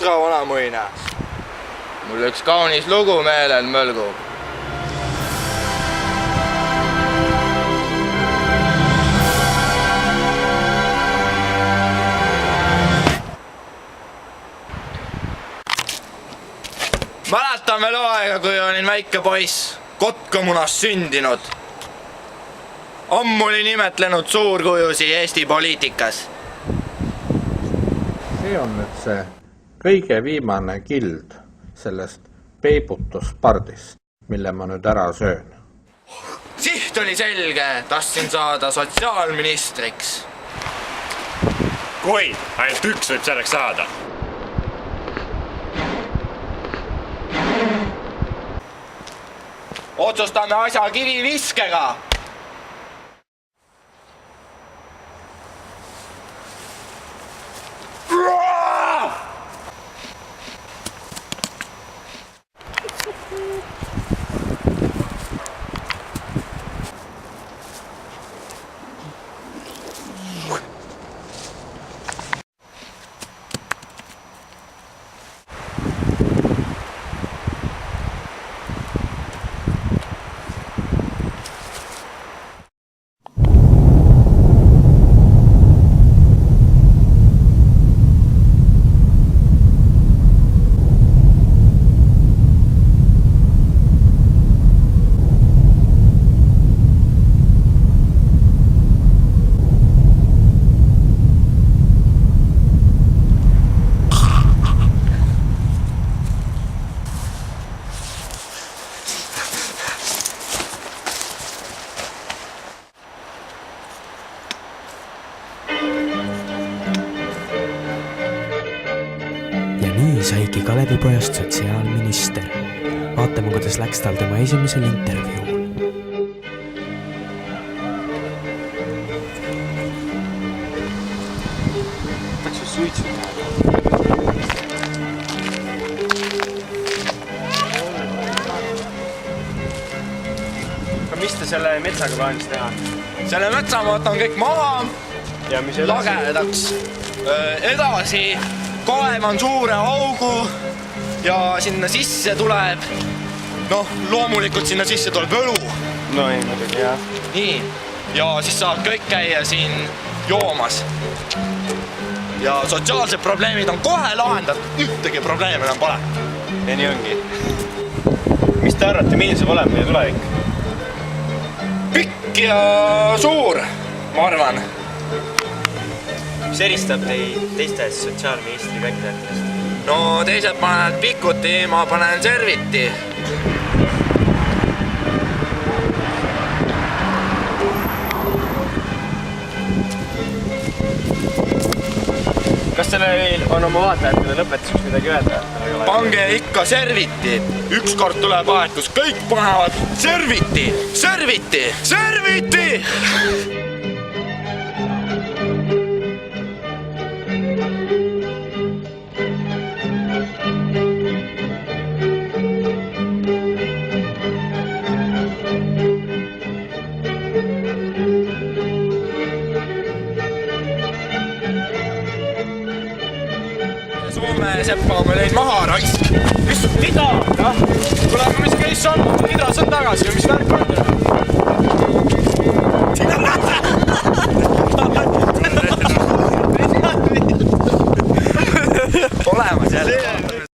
Jõhtra vanamuine. Mul üks kaunis lugu meelel mõlgub. Mäletan veel aega, kui olin väike poiss, Kotkamunas sündinud. Ammu oli nimetlenud suurkujusi Eesti poliitikas. See on nüüd see kõige viimane kild sellest peibutuspardist, mille ma nüüd ära söön. Siht oli selge, tahtsin saada sotsiaalministriks. Kuid, ainult üks võib selleks saada. Otsustame asja kiviviskega. Saigi Kalevipojast sotsiaalminister. Vaatame, kuidas läks tal tema esimesel intervjuul. Tahaks ju suitsutada. Aga mis te selle metsaga plaanis teha? Selle metsa ma võtan kõik maha. Ja mis edasi? Lagedaks. Edasi kaevan suure augu ja sinna sisse tuleb, loomulikult sinna sisse tuleb õlu. No ei, muidugi, jah. Nii, ja siis saab kõik käia siin joomas. Ja sotsiaalsed probleemid on kohe lahendatud, ühtegi probleeme enam pole. Ja nii ongi. Mis te arvate, milline saab olema meie tulevik? Pikk ja suur, ma arvan. Mis eristab teid teistest sotsiaalministri kandidaatidest? No teised panevad Pikkuti, ma panen Serviti. Kas teil on oma vaatajatele lõpetuseks midagi öelda? Pange ikka Serviti. Ükskord tuleb aeg, kus kõik panevad Serviti, Serviti, Serviti! Soome seppame neid maha, raisk. Mida? Tuleme, mis käis on, Hidras on tagasi.